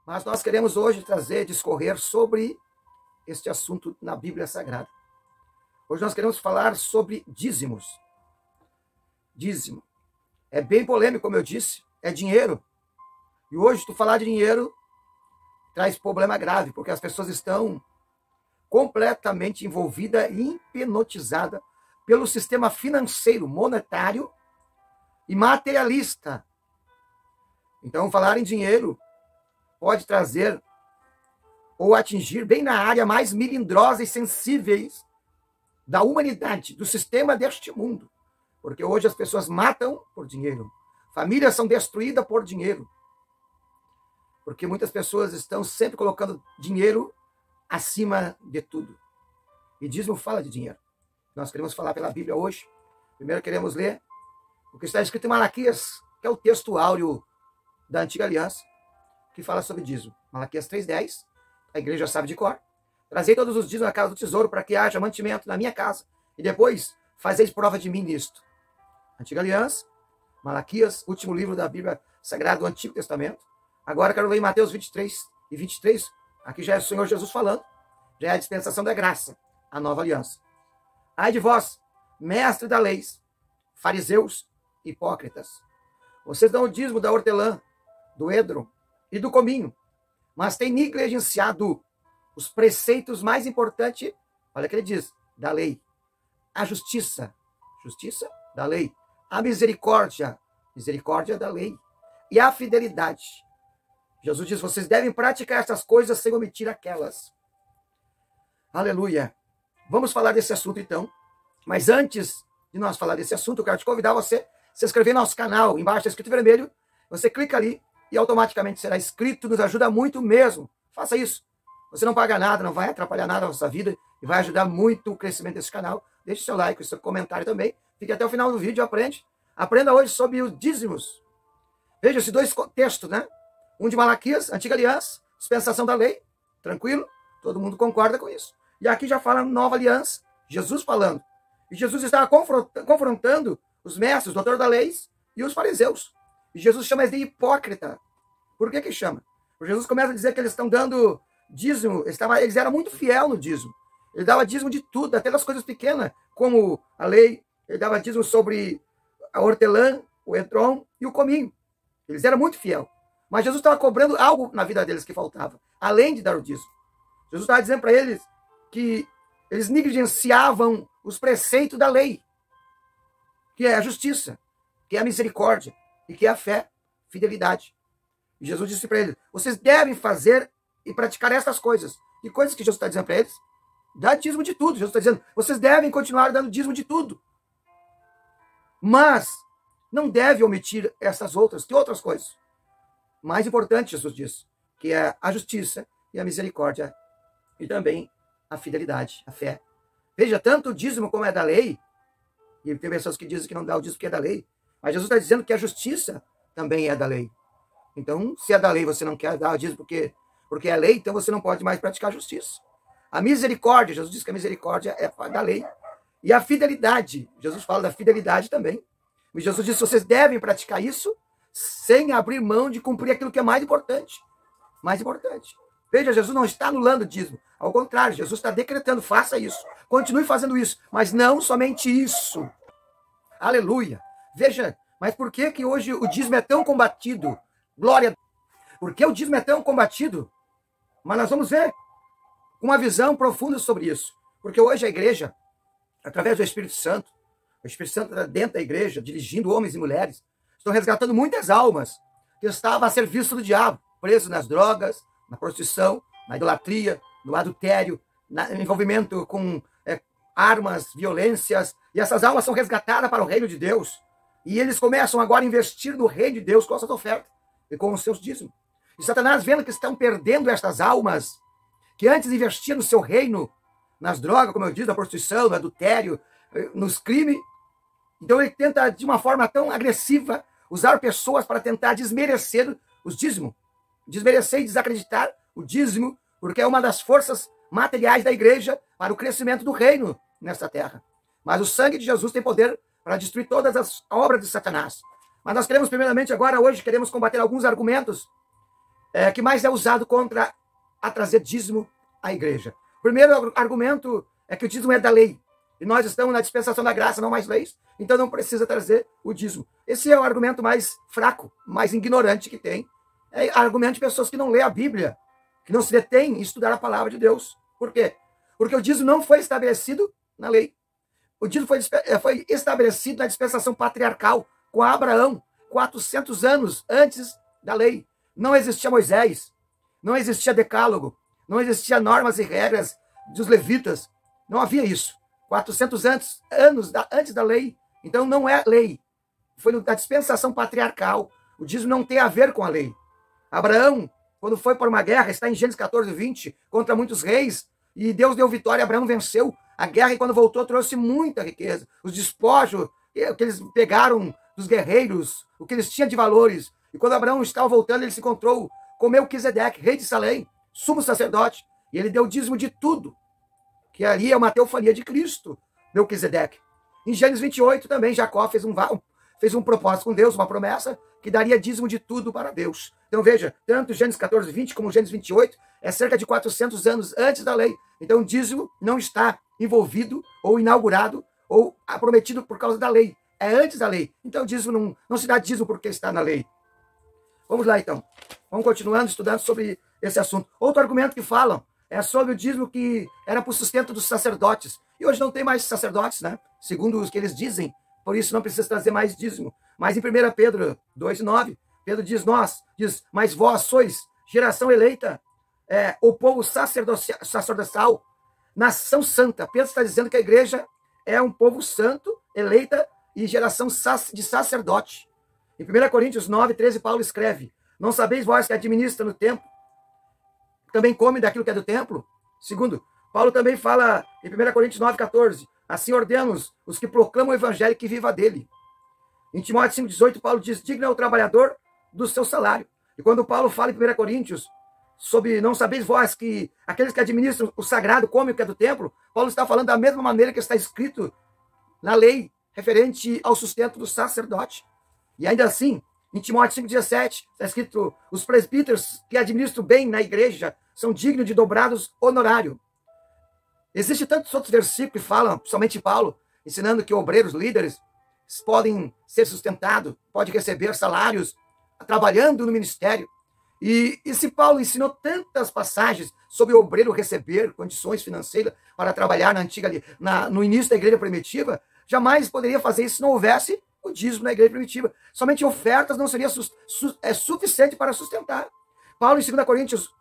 Mas nós queremos hoje discorrer sobre este assunto na Bíblia Sagrada. Hoje nós queremos falar sobre dízimos. Dízimo. É bem polêmico, como eu disse, é dinheiro. E hoje, tu falar de dinheiro traz problema grave, porque as pessoas estão completamente envolvidas e hipnotizadas pelo sistema financeiro, monetário e materialista. Então, falar em dinheiro pode trazer ou atingir bem na área mais melindrosa e sensíveis da humanidade, do sistema deste mundo. Porque hoje as pessoas matam por dinheiro. Famílias são destruídas por dinheiro. Porque muitas pessoas estão sempre colocando dinheiro acima de tudo. E dízimo fala de dinheiro. Nós queremos falar pela Bíblia hoje. Primeiro queremos ler o que está escrito em Malaquias, que é o texto áureo da Antiga Aliança, que fala sobre dízimo. Malaquias 3:10, a igreja sabe de cor. Trazei todos os dízimos à casa do tesouro para que haja mantimento na minha casa. E depois fazeis prova de mim nisto. Antiga Aliança, Malaquias, último livro da Bíblia Sagrada do Antigo Testamento. Agora quero ler em Mateus 23:23. Aqui já é o Senhor Jesus falando. Já é a dispensação da graça, a nova aliança. Ai de vós, mestre da lei, fariseus, hipócritas. Vocês dão o dízimo da hortelã, do edro e do cominho, mas têm negligenciado os preceitos mais importantes, olha o que ele diz, da lei. A justiça da lei. A misericórdia da lei. E a fidelidade. Jesus diz, vocês devem praticar essas coisas sem omitir aquelas. Aleluia. Vamos falar desse assunto então. Mas antes de nós falar desse assunto, eu quero te convidar você a se inscrever no nosso canal. Embaixo está escrito vermelho. Você clica ali e automaticamente será inscrito. Nos ajuda muito mesmo. Faça isso. Você não paga nada, não vai atrapalhar nada na nossa vida e vai ajudar muito o crescimento desse canal. Deixe seu like, o seu comentário também. Fique até o final do vídeo e aprende. Aprenda hoje sobre os dízimos. Veja esses dois textos, né? Um de Malaquias, Antiga Aliança, dispensação da lei. Tranquilo? Todo mundo concorda com isso. E aqui já fala Nova Aliança, Jesus falando. E Jesus estava confrontando os mestres, os doutores da lei e os fariseus. E Jesus chama eles de hipócrita. Por que chama? Porque Jesus começa a dizer que eles estão dando dízimo, eles eram muito fiéis no dízimo. Ele dava dízimo de tudo, até das coisas pequenas, como a lei. Ele dava dízimo sobre a hortelã, o edrom e o cominho. Eles eram muito fiéis. Mas Jesus estava cobrando algo na vida deles que faltava, além de dar o dízimo. Jesus estava dizendo para eles que eles negligenciavam os preceitos da lei, que é a justiça, que é a misericórdia e que é a fé, fidelidade. E Jesus disse para eles, vocês devem fazer e praticar essas coisas. E coisas que Jesus está dizendo para eles? Dá dízimo de tudo. Jesus está dizendo, vocês devem continuar dando dízimo de tudo. Mas não deve omitir essas outras. Que outras coisas? Mais importante, Jesus diz, que é a justiça e a misericórdia e também a fidelidade, a fé. Veja, tanto o dízimo como é da lei, e tem pessoas que dizem que não dá o dízimo porque é da lei, mas Jesus está dizendo que a justiça também é da lei. Então, se é da lei você não quer dar o dízimo porque é lei, então você não pode mais praticar a justiça. A misericórdia, Jesus diz que a misericórdia é da lei. E a fidelidade, Jesus fala da fidelidade também. E Jesus diz que vocês devem praticar isso sem abrir mão de cumprir aquilo que é mais importante. Mais importante. Veja, Jesus não está anulando o dízimo. Ao contrário, Jesus está decretando, faça isso. Continue fazendo isso. Mas não somente isso. Aleluia. Veja, mas por que hoje o dízimo é tão combatido? Glória a Deus. Por que o dízimo é tão combatido? Mas nós vamos ver uma visão profunda sobre isso. Porque hoje a igreja, através do Espírito Santo está dentro da igreja, dirigindo homens e mulheres, estão resgatando muitas almas que estavam a serviço do diabo, presos nas drogas, na prostituição, na idolatria, no adultério, no envolvimento com armas, violências, e essas almas são resgatadas para o reino de Deus. E eles começam agora a investir no reino de Deus com essas ofertas e com os seus dízimos. E Satanás, vendo que estão perdendo estas almas, que antes investiam no seu reino, nas drogas, como eu disse, na prostituição, no adultério, nos crimes, então ele tenta, de uma forma tão agressiva, usar pessoas para tentar desmerecer os dízimos. Desmerecer e desacreditar o dízimo, porque é uma das forças materiais da igreja para o crescimento do reino nesta terra. Mas o sangue de Jesus tem poder para destruir todas as obras de Satanás. Mas nós queremos, primeiramente, agora, hoje, queremos combater alguns argumentos que mais é usado contra a trazer dízimo à igreja. O primeiro argumento é que o dízimo é da lei. E nós estamos na dispensação da graça, não mais leis. Então não precisa trazer o dízimo. Esse é o argumento mais fraco, mais ignorante que tem. É argumento de pessoas que não lêem a Bíblia, que não se detêm em estudar a palavra de Deus. Por quê? Porque o dízimo não foi estabelecido na lei. O dízimo foi estabelecido na dispensação patriarcal, com Abraão, 400 anos antes da lei. Não existia Moisés, não existia decálogo, não existia normas e regras dos levitas. Não havia isso. 400 anos antes da lei. Então não é lei. Foi na dispensação patriarcal. O dízimo não tem a ver com a lei. Abraão, quando foi para uma guerra, está em Gênesis 14, 20, contra muitos reis, e Deus deu vitória, Abraão venceu a guerra, e quando voltou trouxe muita riqueza. Os despojos que eles pegaram dos guerreiros, o que eles tinham de valores. E quando Abraão estava voltando, ele se encontrou com Melquisedeque, rei de Salém, sumo sacerdote, e ele deu dízimo de tudo, que ali é uma teofania de Cristo, Melquisedeque. Em Gênesis 28 também, Jacó fez um propósito com Deus, uma promessa, que daria dízimo de tudo para Deus. Então veja, tanto Gênesis 14, 20 como Gênesis 28, é cerca de 400 anos antes da lei. Então o dízimo não está envolvido ou inaugurado ou prometido por causa da lei. É antes da lei. Então o dízimo não se dá dízimo porque está na lei. Vamos lá então. Vamos continuando estudando sobre esse assunto. Outro argumento que falam é sobre o dízimo que era para o sustento dos sacerdotes. E hoje não tem mais sacerdotes, né? Segundo os que eles dizem. Por isso não precisa trazer mais dízimo. Mas em 1 Pedro 2,9, Pedro diz, mas vós sois geração eleita, o povo sacerdotal, nação santa. Pedro está dizendo que a igreja é um povo santo, eleita e geração de sacerdote. Em 1 Coríntios 9, 13, Paulo escreve, não sabeis vós que administra no templo, também come daquilo que é do templo? Segundo, Paulo também fala em 1 Coríntios 9, 14, assim ordena-os os que proclamam o evangelho que viva dele. Em Timóteo 5,18, Paulo diz, digno é o trabalhador do seu salário. E quando Paulo fala em 1 Coríntios sobre não sabeis vós que aqueles que administram o sagrado comem o que é do templo, Paulo está falando da mesma maneira que está escrito na lei referente ao sustento do sacerdote. E ainda assim, em Timóteo 5,17, está escrito, os presbíteros que administram bem na igreja são dignos de dobrados honorário. Existem tantos outros versículos que falam, somente Paulo, ensinando que obreiros, líderes, podem ser sustentados, podem receber salários, trabalhando no ministério. E se Paulo ensinou tantas passagens sobre o obreiro receber condições financeiras para trabalhar no início da igreja primitiva, jamais poderia fazer isso se não houvesse o dízimo na igreja primitiva. Somente ofertas não seria suficiente para sustentar. Paulo, em 2 Coríntios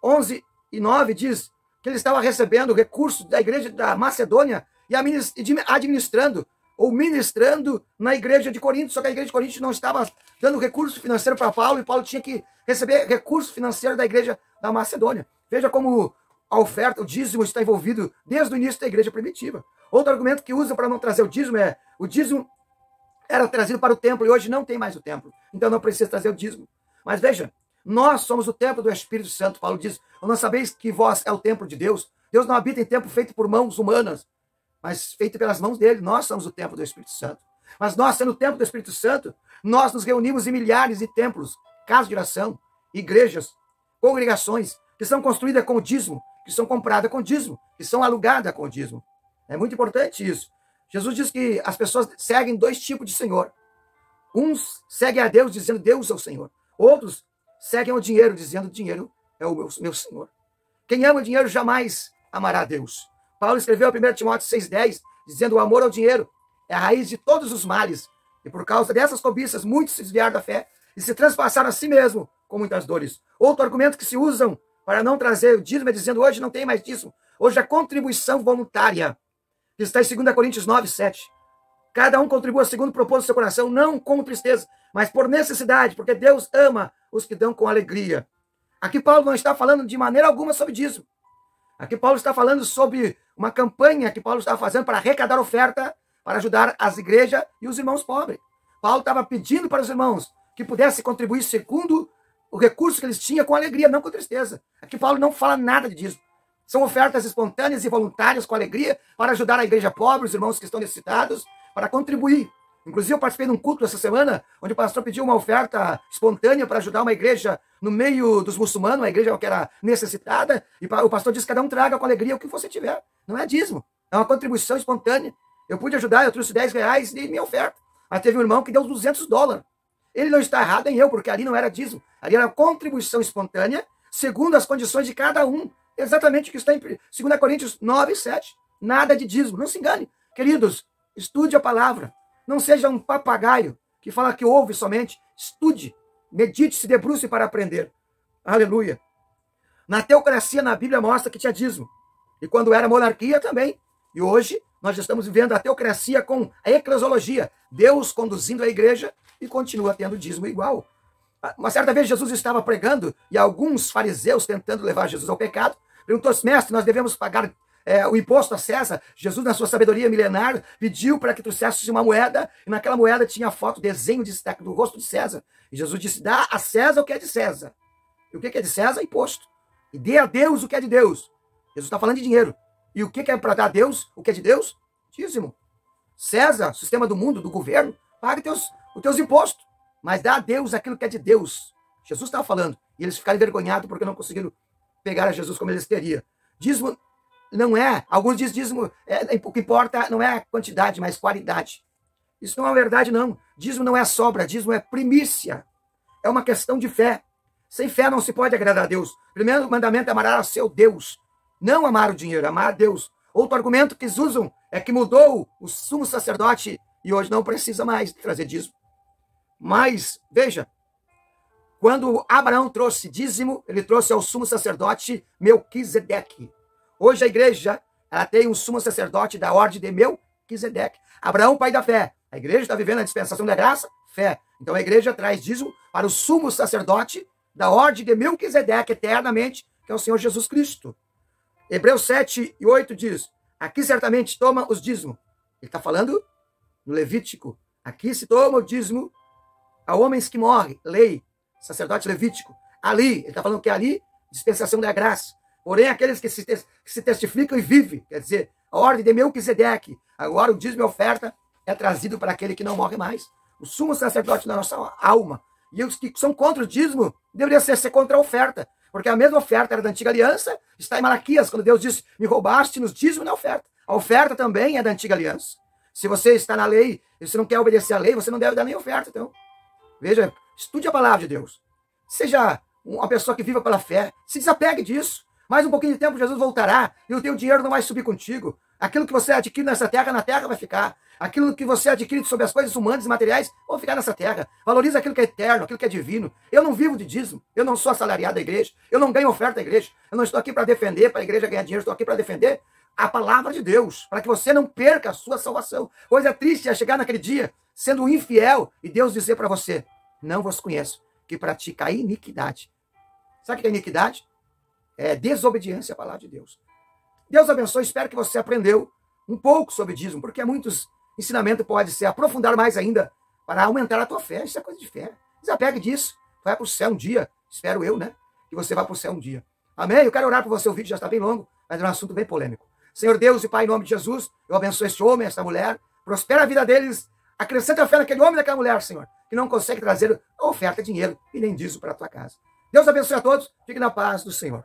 11 e 9, diz que ele estava recebendo recursos da igreja da Macedônia e administrando ou ministrando na igreja de Corinto, só que a igreja de Corinto não estava dando recurso financeiro para Paulo, e Paulo tinha que receber recurso financeiro da igreja da Macedônia. Veja como a oferta, o dízimo está envolvido desde o início da igreja primitiva. Outro argumento que usa para não trazer o dízimo é, o dízimo era trazido para o templo e hoje não tem mais o templo, então não precisa trazer o dízimo. Mas veja, nós somos o templo do Espírito Santo. Paulo diz, não sabeis que vós é o templo de Deus? Deus não habita em templo feito por mãos humanas, mas feito pelas mãos dele. Nós somos o templo do Espírito Santo. Mas nós, sendo o templo do Espírito Santo, nós nos reunimos em milhares de templos, casas de oração, igrejas, congregações, que são construídas com o dízimo, que são compradas com o dízimo, que são alugadas com o dízimo. É muito importante isso. Jesus diz que as pessoas seguem dois tipos de Senhor. Uns seguem a Deus, dizendo Deus é o Senhor. Outros seguem o dinheiro, dizendo dinheiro é o meu Senhor. Quem ama o dinheiro jamais amará a Deus. Paulo escreveu em 1 Timóteo 6,10, dizendo o amor ao dinheiro é a raiz de todos os males. E por causa dessas cobiças, muitos se desviaram da fé e se transpassaram a si mesmo com muitas dores. Outro argumento que se usam para não trazer o dízimo é dizendo hoje não tem mais dízimo. Hoje a contribuição voluntária, que está em 2 Coríntios 9, 7. Cada um contribua segundo propôs o seu coração, não com tristeza, mas por necessidade, porque Deus ama os que dão com alegria. Aqui Paulo não está falando de maneira alguma sobre dízimo. Aqui Paulo está falando sobre uma campanha que Paulo estava fazendo para arrecadar oferta, para ajudar as igrejas e os irmãos pobres. Paulo estava pedindo para os irmãos que pudessem contribuir segundo o recurso que eles tinham, com alegria, não com tristeza. Aqui Paulo não fala nada de dízimo. São ofertas espontâneas e voluntárias com alegria para ajudar a igreja pobre, os irmãos que estão necessitados, para contribuir Inclusive, eu participei de um culto essa semana, onde o pastor pediu uma oferta espontânea para ajudar uma igreja no meio dos muçulmanos, uma igreja que era necessitada, e o pastor disse que cada um traga com alegria o que você tiver. Não é dízimo, é uma contribuição espontânea. Eu pude ajudar, eu trouxe R$10 de minha oferta. Mas teve um irmão que deu $200. Ele não está errado, nem eu, porque ali não era dízimo. Ali era contribuição espontânea, segundo as condições de cada um. Exatamente o que está em 2 Coríntios 9:7. Nada de dízimo, não se engane. Queridos, estude a palavra. Não seja um papagaio que fala que ouve somente. Estude, medite, se debruce para aprender. Aleluia. Na teocracia, na Bíblia, mostra que tinha dízimo. E quando era monarquia também. E hoje, nós estamos vivendo a teocracia com a eclesiologia. Deus conduzindo a igreja e continua tendo dízimo igual. Uma certa vez, Jesus estava pregando e alguns fariseus tentando levar Jesus ao pecado. Perguntou: mestre, nós devemos pagar o imposto a César? Jesus, na sua sabedoria milenar, pediu para que trouxesse uma moeda, e naquela moeda tinha a foto, desenho do rosto de César. E Jesus disse: dá a César o que é de César. E o que é de César? Imposto. E dê a Deus o que é de Deus. Jesus está falando de dinheiro. E o que é para dar a Deus o que é de Deus? Dízimo. César, sistema do mundo, do governo, paga os teus impostos, mas dá a Deus aquilo que é de Deus. Jesus estava falando. E eles ficaram envergonhados porque não conseguiram pegar a Jesus como eles teriam. Dízimo não é, alguns dizem dízimo, o que importa não é a quantidade, mas qualidade. Isso não é verdade, não. Dízimo não é sobra, dízimo é primícia. É uma questão de fé. Sem fé não se pode agradar a Deus. Primeiro mandamento é amar a seu Deus. Não amar o dinheiro, amar a Deus. Outro argumento que eles usam é que mudou o sumo sacerdote e hoje não precisa mais trazer dízimo. Mas, veja, quando Abraão trouxe dízimo, ele trouxe ao sumo sacerdote Melquisedeque. Hoje a igreja ela tem um sumo sacerdote da ordem de Melquisedeque. Abraão, pai da fé. A igreja está vivendo a dispensação da graça? Fé. Então a igreja traz dízimo para o sumo sacerdote da ordem de Melquisedeque eternamente, que é o Senhor Jesus Cristo. Hebreus 7:8 diz: aqui certamente toma os dízimos. Ele está falando no Levítico. Aqui se toma o dízimo a homens que morrem. Lei, sacerdote levítico. Ali, ele está falando que é ali, dispensação da graça. Porém, aqueles que se testificam e vivem, quer dizer, a ordem de Melquisedeque. Agora o dízimo e a oferta é trazido para aquele que não morre mais. O sumo sacerdote da nossa alma. E os que são contra o dízimo deveriam ser contra a oferta. Porque a mesma oferta era da antiga aliança, está em Malaquias, quando Deus diz: me roubaste nos dízimos e na oferta. A oferta também é da antiga aliança. Se você está na lei e você não quer obedecer à lei, você não deve dar nem oferta. Então, veja, estude a palavra de Deus. Seja uma pessoa que viva pela fé. Se desapegue disso. Mais um pouquinho de tempo, Jesus voltará e o teu dinheiro não vai subir contigo. Aquilo que você adquire nessa terra, na terra vai ficar. Aquilo que você adquire sobre as coisas humanas e materiais, vão ficar nessa terra. Valoriza aquilo que é eterno, aquilo que é divino. Eu não vivo de dízimo. Eu não sou assalariado da igreja. Eu não ganho oferta da igreja. Eu não estou aqui para defender, para a igreja ganhar dinheiro. Estou aqui para defender a palavra de Deus, para que você não perca a sua salvação. Coisa triste é chegar naquele dia, sendo infiel, e Deus dizer para você: não vos conheço, que pratica a iniquidade. Sabe o que é iniquidade? É desobediência à palavra de Deus. Deus abençoe, espero que você aprendeu um pouco sobre dízimo, porque muitos ensinamentos pode ser aprofundar mais ainda para aumentar a tua fé. Isso é coisa de fé. Desapegue disso. Vai para o céu um dia. Espero eu, né? Que você vá para o céu um dia. Amém? Eu quero orar por você. O vídeo já está bem longo, mas é um assunto bem polêmico. Senhor Deus e Pai, em nome de Jesus, eu abençoo este homem, esta mulher. Prospera a vida deles. Acrescenta a fé naquele homem e naquela mulher, Senhor, que não consegue trazer a oferta, dinheiro e nem dízimo para a tua casa. Deus abençoe a todos. Fique na paz do Senhor.